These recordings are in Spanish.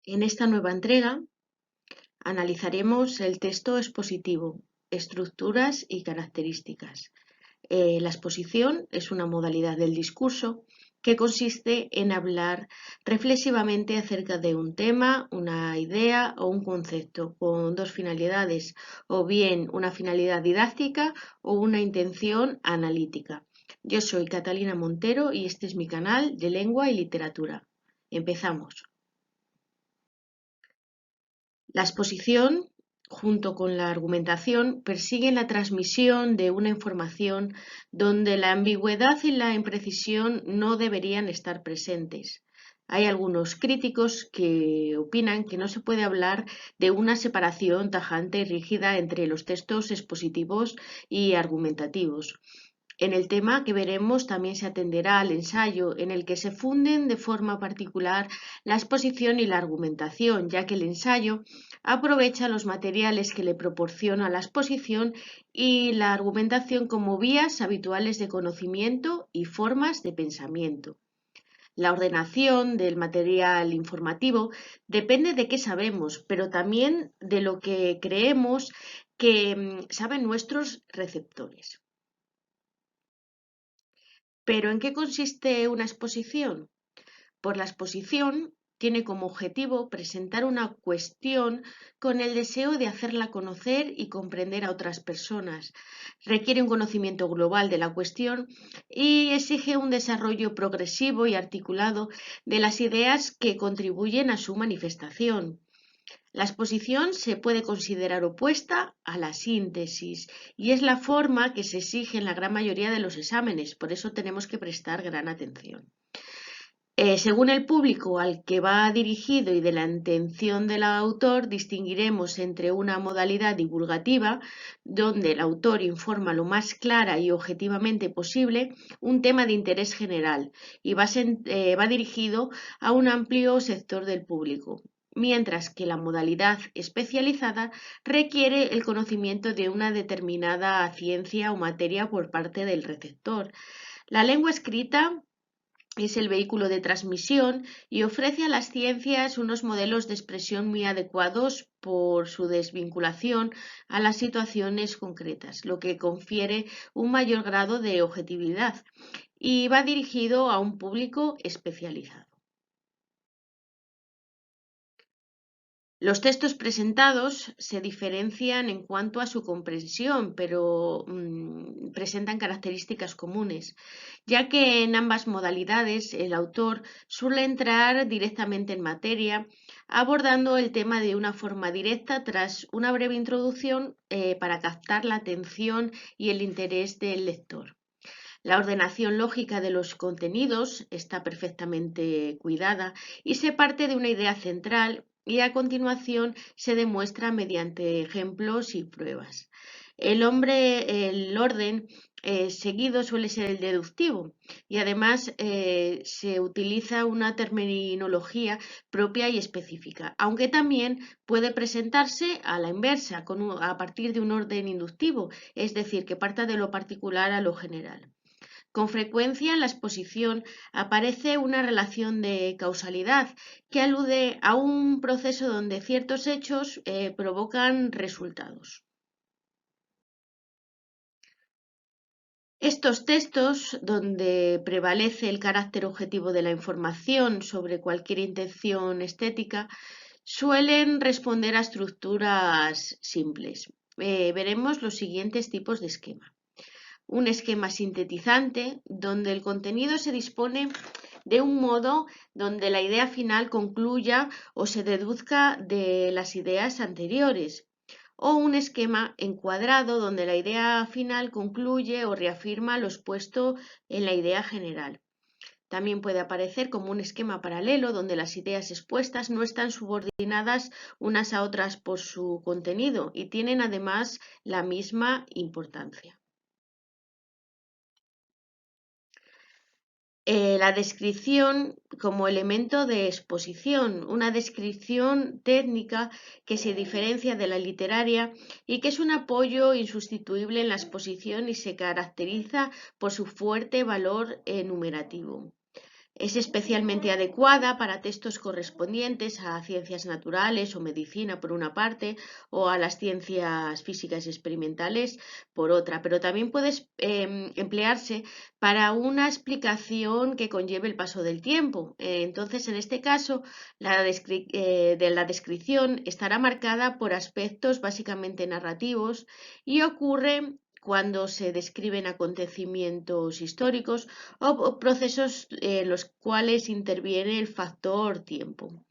En esta nueva entrega analizaremos el texto expositivo, estructuras y características. La exposición es una modalidad del discurso que consiste en hablar reflexivamente acerca de un tema, una idea o un concepto con dos finalidades, o bien una finalidad didáctica o una intención analítica. Yo soy Catalina Montero y este es mi canal de lengua y literatura. Empezamos. La exposición, junto con la argumentación, persiguen la transmisión de una información donde la ambigüedad y la imprecisión no deberían estar presentes. Hay algunos críticos que opinan que no se puede hablar de una separación tajante y rígida entre los textos expositivos y argumentativos. En el tema que veremos también se atenderá al ensayo, en el que se funden de forma particular la exposición y la argumentación, ya que el ensayo aprovecha los materiales que le proporciona la exposición y la argumentación como vías habituales de conocimiento y formas de pensamiento. La ordenación del material informativo depende de qué sabemos, pero también de lo que creemos que saben nuestros receptores. ¿Pero en qué consiste una exposición? Por la exposición tiene como objetivo presentar una cuestión con el deseo de hacerla conocer y comprender a otras personas. Requiere un conocimiento global de la cuestión y exige un desarrollo progresivo y articulado de las ideas que contribuyen a su manifestación. La exposición se puede considerar opuesta a la síntesis y es la forma que se exige en la gran mayoría de los exámenes, por eso tenemos que prestar gran atención. Según el público al que va dirigido y de la intención del autor, distinguiremos entre una modalidad divulgativa, donde el autor informa lo más clara y objetivamente posible un tema de interés general y va dirigido a un amplio sector del público, mientras que la modalidad especializada requiere el conocimiento de una determinada ciencia o materia por parte del receptor. La lengua escrita es el vehículo de transmisión y ofrece a las ciencias unos modelos de expresión muy adecuados por su desvinculación a las situaciones concretas, lo que confiere un mayor grado de objetividad y va dirigido a un público especializado. Los textos presentados se diferencian en cuanto a su comprensión, pero presentan características comunes, ya que en ambas modalidades el autor suele entrar directamente en materia, abordando el tema de una forma directa tras una breve introducción para captar la atención y el interés del lector. La ordenación lógica de los contenidos está perfectamente cuidada y se parte de una idea central y a continuación se demuestra mediante ejemplos y pruebas. El orden seguido suele ser el deductivo y además se utiliza una terminología propia y específica, aunque también puede presentarse a la inversa, a partir de un orden inductivo, es decir, que parta de lo particular a lo general. Con frecuencia en la exposición aparece una relación de causalidad que alude a un proceso donde ciertos hechos provocan resultados. Estos textos, donde prevalece el carácter objetivo de la información sobre cualquier intención estética, suelen responder a estructuras simples. Veremos los siguientes tipos de esquema. Un esquema sintetizante, donde el contenido se dispone de un modo donde la idea final concluya o se deduzca de las ideas anteriores, o un esquema encuadrado donde la idea final concluye o reafirma lo expuesto en la idea general. También puede aparecer como un esquema paralelo donde las ideas expuestas no están subordinadas unas a otras por su contenido y tienen además la misma importancia. La descripción como elemento de exposición, una descripción técnica que se diferencia de la literaria y que es un apoyo insustituible en la exposición y se caracteriza por su fuerte valor enumerativo. Es especialmente adecuada para textos correspondientes a ciencias naturales o medicina por una parte o a las ciencias físicas y experimentales por otra, pero también puede emplearse para una explicación que conlleve el paso del tiempo. Entonces, en este caso, de la descripción estará marcada por aspectos básicamente narrativos y ocurre cuando se describen acontecimientos históricos o procesos en los cuales interviene el factor tiempo.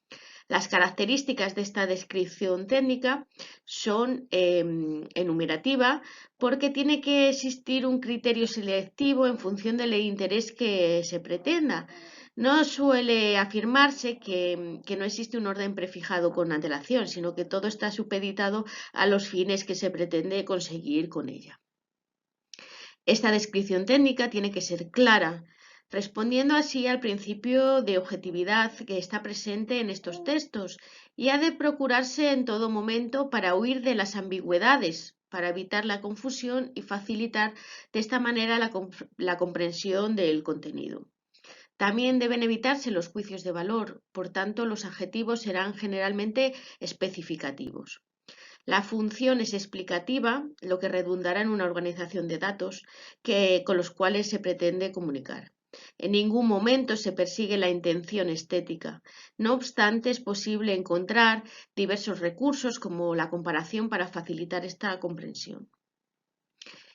Las características de esta descripción técnica son enumerativa porque tiene que existir un criterio selectivo en función del interés que se pretenda. No suele afirmarse que no existe un orden prefijado con antelación, sino que todo está supeditado a los fines que se pretende conseguir con ella. Esta descripción técnica tiene que ser clara, respondiendo así al principio de objetividad que está presente en estos textos y ha de procurarse en todo momento para huir de las ambigüedades, para evitar la confusión y facilitar de esta manera la comprensión del contenido. También deben evitarse los juicios de valor, por tanto los adjetivos serán generalmente especificativos. La función es explicativa, lo que redundará en una organización de datos con los cuales se pretende comunicar. En ningún momento se persigue la intención estética. No obstante, es posible encontrar diversos recursos como la comparación para facilitar esta comprensión.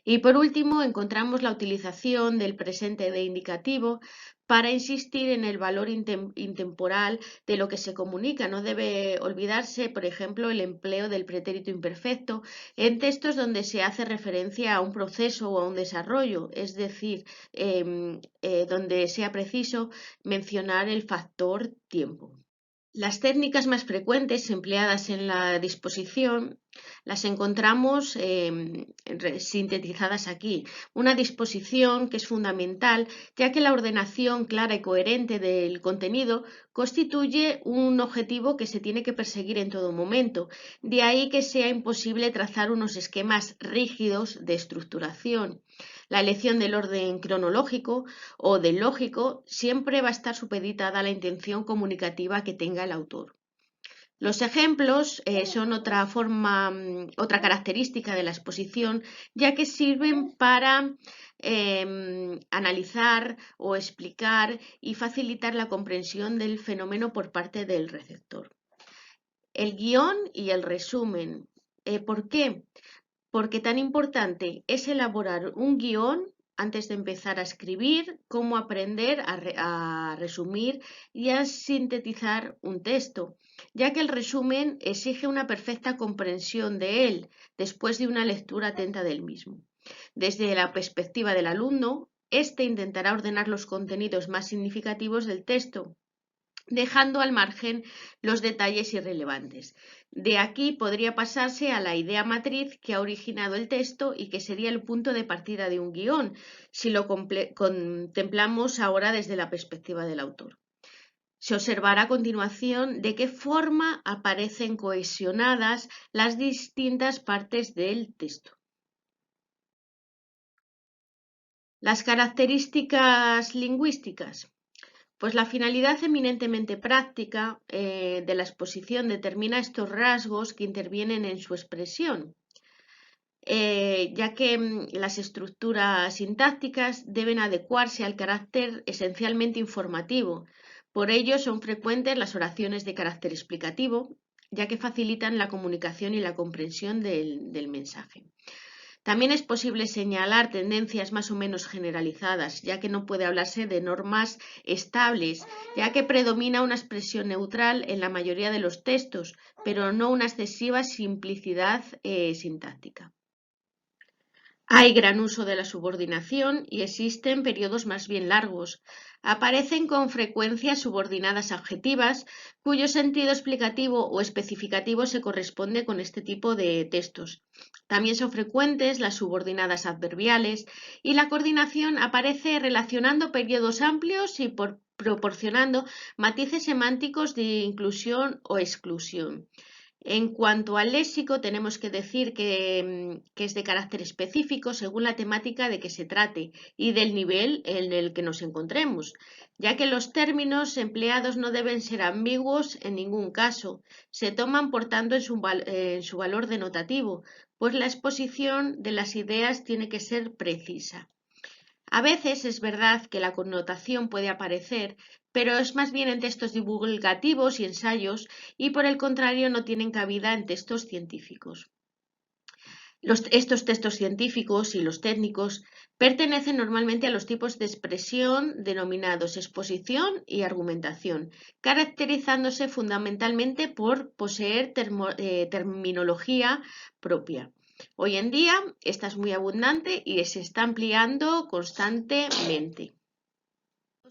Y por último, encontramos la utilización del presente de indicativo para insistir en el valor intemporal de lo que se comunica. No debe olvidarse, por ejemplo, el empleo del pretérito imperfecto en textos donde se hace referencia a un proceso o a un desarrollo, es decir, donde sea preciso mencionar el factor tiempo. Las técnicas más frecuentes empleadas en la disposición las encontramos sintetizadas aquí. Una disposición que es fundamental, ya que la ordenación clara y coherente del contenido constituye un objetivo que se tiene que perseguir en todo momento. De ahí que sea imposible trazar unos esquemas rígidos de estructuración. La elección del orden cronológico o del lógico siempre va a estar supeditada a la intención comunicativa que tenga el autor. Los ejemplos son otra característica de la exposición, ya que sirven para analizar o explicar y facilitar la comprensión del fenómeno por parte del receptor. El guión y el resumen. ¿Por qué? Porque tan importante es elaborar un guión antes de empezar a escribir, como aprender a resumir y a sintetizar un texto, ya que el resumen exige una perfecta comprensión de él después de una lectura atenta del mismo. Desde la perspectiva del alumno, éste intentará ordenar los contenidos más significativos del texto, dejando al margen los detalles irrelevantes. De aquí podría pasarse a la idea matriz que ha originado el texto y que sería el punto de partida de un guión, si lo contemplamos ahora desde la perspectiva del autor. Se observará a continuación de qué forma aparecen cohesionadas las distintas partes del texto. Las características lingüísticas. Pues la finalidad eminentemente práctica de la exposición determina estos rasgos que intervienen en su expresión, ya que las estructuras sintácticas deben adecuarse al carácter esencialmente informativo. Por ello son frecuentes las oraciones de carácter explicativo, ya que facilitan la comunicación y la comprensión del mensaje. También es posible señalar tendencias más o menos generalizadas, ya que no puede hablarse de normas estables, ya que predomina una expresión neutral en la mayoría de los textos, pero no una excesiva simplicidad sintáctica. Hay gran uso de la subordinación y existen periodos más bien largos. Aparecen con frecuencia subordinadas adjetivas, cuyo sentido explicativo o especificativo se corresponde con este tipo de textos. También son frecuentes las subordinadas adverbiales y la coordinación aparece relacionando periodos amplios y proporcionando matices semánticos de inclusión o exclusión. En cuanto al léxico, tenemos que decir que es de carácter específico según la temática de que se trate y del nivel en el que nos encontremos, ya que los términos empleados no deben ser ambiguos en ningún caso. Se toman, por tanto, en su valor denotativo, pues la exposición de las ideas tiene que ser precisa. A veces es verdad que la connotación puede aparecer, pero es más bien en textos divulgativos y ensayos, y por el contrario no tienen cabida en textos científicos. Estos textos científicos y los técnicos pertenecen normalmente a los tipos de expresión denominados exposición y argumentación, caracterizándose fundamentalmente por poseer terminología propia. Hoy en día esta es muy abundante y se está ampliando constantemente.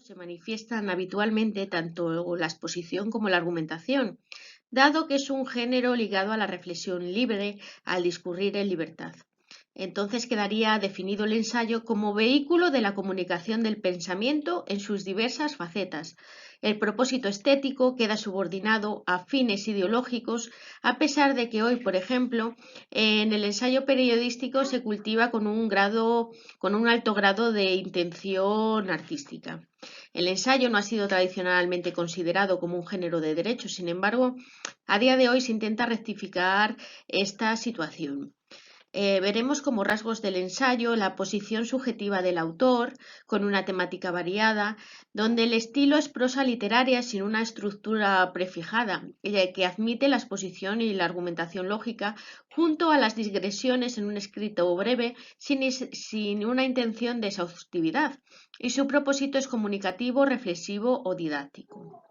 Se manifiestan habitualmente tanto la exposición como la argumentación, dado que es un género ligado a la reflexión libre, al discurrir en libertad. Entonces quedaría definido el ensayo como vehículo de la comunicación del pensamiento en sus diversas facetas. El propósito estético queda subordinado a fines ideológicos, a pesar de que hoy, por ejemplo, en el ensayo periodístico se cultiva con un alto grado de intención artística. El ensayo no ha sido tradicionalmente considerado como un género de derecho, sin embargo, a día de hoy se intenta rectificar esta situación. Veremos como rasgos del ensayo la posición subjetiva del autor, con una temática variada, donde el estilo es prosa literaria sin una estructura prefijada, que admite la exposición y la argumentación lógica, junto a las digresiones en un escrito breve sin una intención de exhaustividad, y su propósito es comunicativo, reflexivo o didáctico.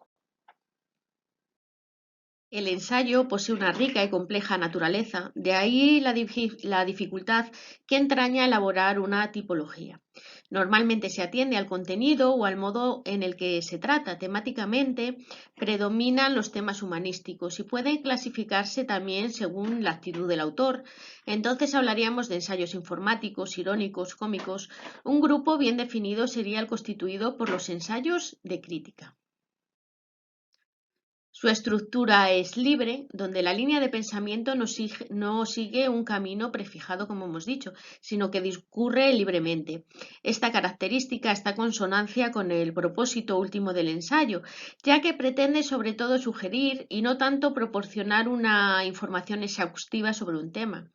El ensayo posee una rica y compleja naturaleza, de ahí la dificultad que entraña elaborar una tipología. Normalmente se atiende al contenido o al modo en el que se trata. Temáticamente predominan los temas humanísticos y pueden clasificarse también según la actitud del autor. Entonces hablaríamos de ensayos informáticos, irónicos, cómicos. Un grupo bien definido sería el constituido por los ensayos de crítica. Su estructura es libre, donde la línea de pensamiento no sigue un camino prefijado, como hemos dicho, sino que discurre libremente. Esta característica está en consonancia con el propósito último del ensayo, ya que pretende sobre todo sugerir y no tanto proporcionar una información exhaustiva sobre un tema.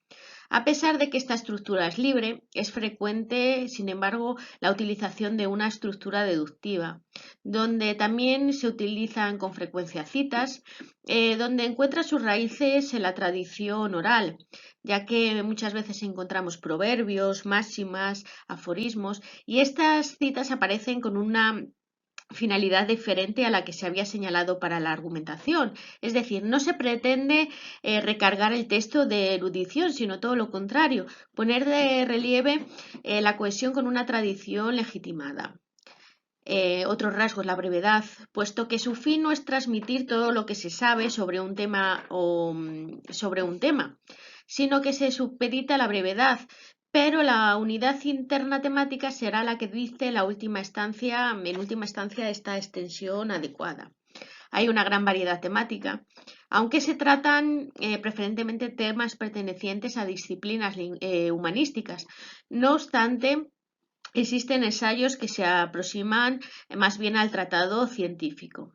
A pesar de que esta estructura es libre, es frecuente, sin embargo, la utilización de una estructura deductiva, donde también se utilizan con frecuencia citas, donde encuentra sus raíces en la tradición oral, ya que muchas veces encontramos proverbios, máximas, aforismos, y estas citas aparecen con una finalidad diferente a la que se había señalado para la argumentación. Es decir, no se pretende recargar el texto de erudición, sino todo lo contrario, poner de relieve la cohesión con una tradición legitimada. Otro rasgo es la brevedad, puesto que su fin no es transmitir todo lo que se sabe sobre un tema sino que se supedita a la brevedad, pero la unidad interna temática será la que dice en última instancia esta extensión adecuada. Hay una gran variedad temática, aunque se tratan preferentemente temas pertenecientes a disciplinas humanísticas. No obstante, existen ensayos que se aproximan más bien al tratado científico.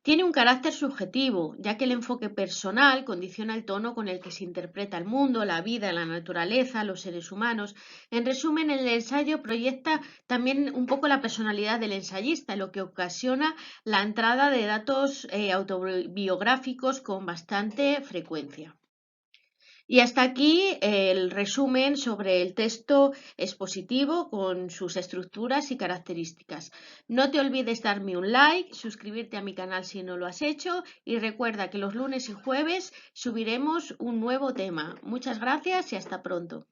Tiene un carácter subjetivo, ya que el enfoque personal condiciona el tono con el que se interpreta el mundo, la vida, la naturaleza, los seres humanos. En resumen, el ensayo proyecta también un poco la personalidad del ensayista, lo que ocasiona la entrada de datos autobiográficos con bastante frecuencia. Y hasta aquí el resumen sobre el texto expositivo con sus estructuras y características. No te olvides darme un like, suscribirte a mi canal si no lo has hecho y recuerda que los lunes y jueves subiremos un nuevo tema. Muchas gracias y hasta pronto.